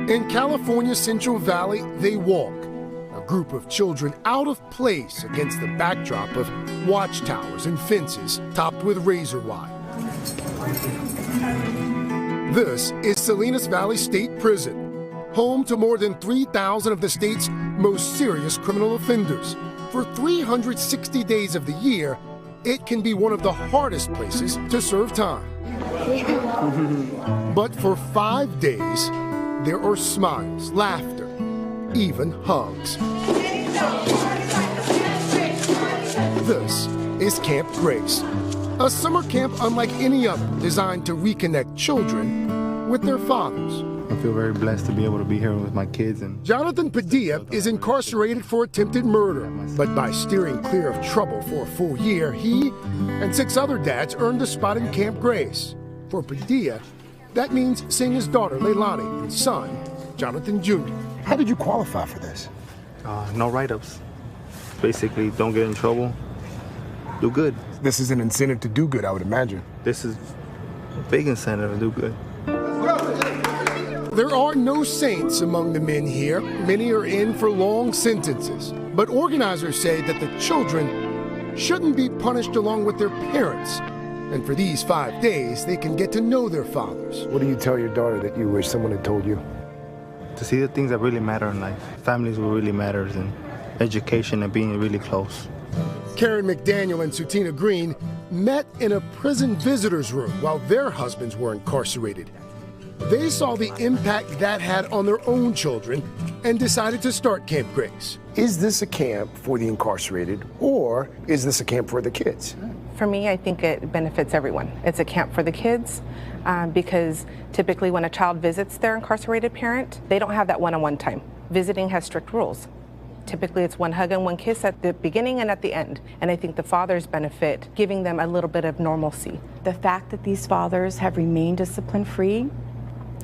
In California's Central Valley, they walk, a group of children out of place against the backdrop of watchtowers and fences topped with razor wire. This is Salinas Valley State Prison, home to more than 3,000 of the state's most serious criminal offenders. For 360 days of the year, it can be one of the hardest places to serve time. But for 5 days, there are smiles, laughter, even hugs. This is Camp Grace, a summer camp unlike any other, designed to reconnect children with their fathers. I feel very blessed to be able to be here with my kids. Jonathan Padilla is incarcerated for attempted murder, but by steering clear of trouble for a full year, he and 6 other dads earned a spot in Camp Grace. For Padilla, that means seeing his daughter, Leilani, and son, Jonathan Jr. How did you qualify for this? No write-ups. Basically, don't get in trouble, do good. This is an incentive to do good, I would imagine. This is a big incentive to do good. There are no saints among the men here. Many are in for long sentences. But organizers say that the children shouldn't be punished along with their parents. And for these 5 days, they can get to know their fathers. What do you tell your daughter that you wish someone had told you? To see the things that really matter in life. Families what really matters, and education and being really close. Karen McDaniel and Sutina Green met in a prison visitor's room while their husbands were incarcerated. They saw the impact that had on their own children and decided to start Camp Grace. Is this a camp for the incarcerated, or is this a camp for the kids? For me, I think it benefits everyone. It's a camp for the kids because typically when a child visits their incarcerated parent, they don't have that one-on-one time. Visiting has strict rules. Typically it's one hug and one kiss at the beginning and at the end. And I think the fathers benefit giving them a little bit of normalcy. The fact that these fathers have remained discipline-free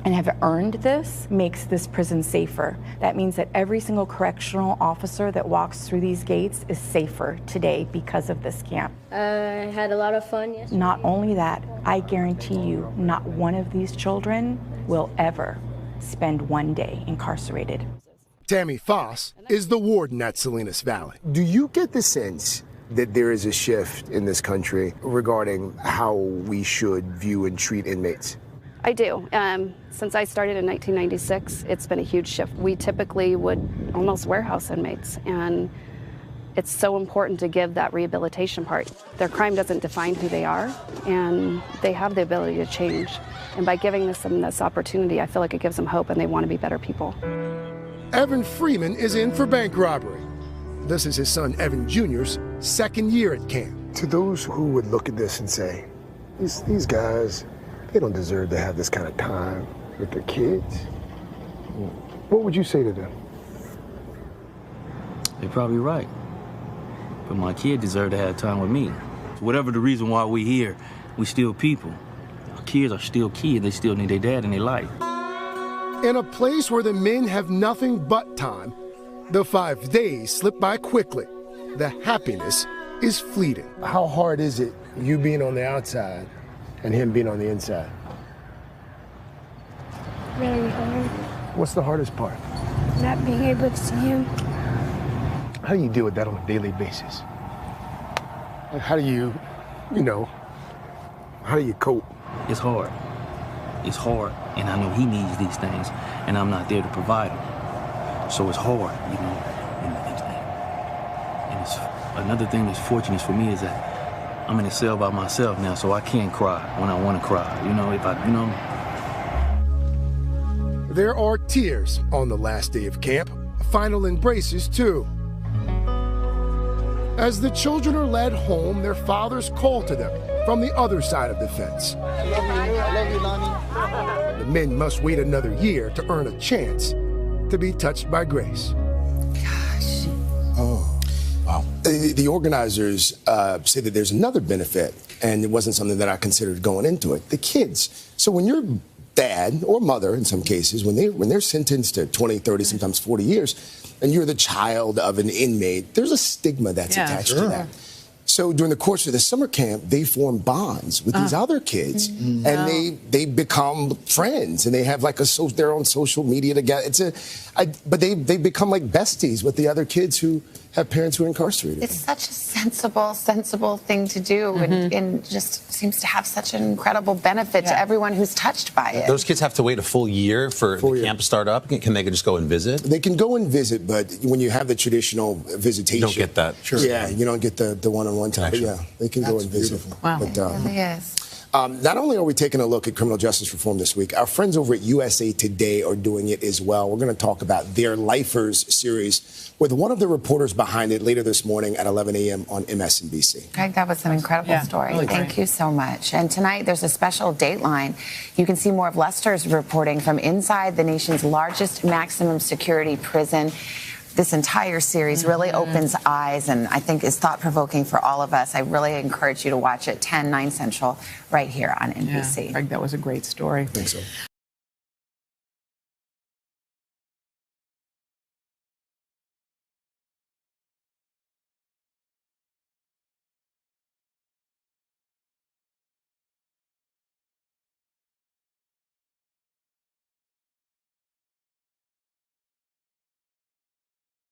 and have earned this makes this prison safer. That means that every single correctional officer that walks through these gates is safer today because of this camp. I had a lot of fun yesterday. Not only that, I guarantee you not one of these children will ever spend one day incarcerated. Tammy Foss is the warden at Salinas Valley. Do you get the sense that there is a shift in this country regarding how we should view and treat inmates? I do. Since I started in 1996, it's been a huge shift. We typically would almost warehouse inmates, and it's so important to give that rehabilitation part. Their crime doesn't define who they are, and they have the ability to change. And by giving them this opportunity, I feel like it gives them hope, and they want to be better people. Evan Freeman is in for bank robbery. This is his son Evan Jr.'s second year at camp. To those who would look at this and say, these guys, they don't deserve to have this kind of time with their kids, what would you say to them? They're probably right. But my kid deserved to have time with me. Whatever the reason why we're here, we still people. Our kids are still kids. They still need their dad in their life. In a place where the men have nothing but time, the 5 days slip by quickly. The happiness is fleeting. How hard is it, you being on the outside and him being on the inside? Very hard. What's the hardest part? Not being able to see him. How do you deal with that on a daily basis? How do you cope? It's hard. It's hard, and I know he needs these things, and I'm not there to provide them. So it's hard, you know. And it's another thing that's fortunate for me is that I'm in a cell by myself now, so I can't cry when I want to cry. There are tears on the last day of camp, final embraces too. As the children are led home, their fathers call to them from the other side of the fence. I love you, Lonnie. The men must wait another year to earn a chance to be touched by grace. Gosh. Oh, wow. The organizers say that there's another benefit, and it wasn't something that I considered going into it. The kids. So when your dad or mother, in some cases, when they're sentenced to 20, 30, sometimes 40 years, and you're the child of an inmate, there's a stigma that's attached to that. So during the course of the summer camp, they form bonds with these other kids, and they become friends, and they have like their own social media together. But they become like besties with the other kids who have parents who are incarcerated. It's such a sensible thing to do, and just seems to have such an incredible benefit to everyone who's touched by it. Those kids have to wait a full year for the camp to start up? Can they just go and visit? They can go and visit, but when you have the traditional visitation... You don't get that. Sure. Yeah, you don't get the one-on-one time. But yeah, they can go and visit. Wow. But, it really is. Not only are we taking a look at criminal justice reform this week, our friends over at USA Today are doing it as well. We're going to talk about their Lifers series with one of the reporters behind it later this morning at 11 a.m. on MSNBC. Craig, that was an incredible story. Really Thank you so much. And tonight there's a special Dateline. You can see more of Lester's reporting from inside the nation's largest maximum security prison. This entire series really opens eyes and I think is thought-provoking for all of us. I really encourage you to watch it 10, 9 Central right here on NBC. Craig, that was a great story. I think so.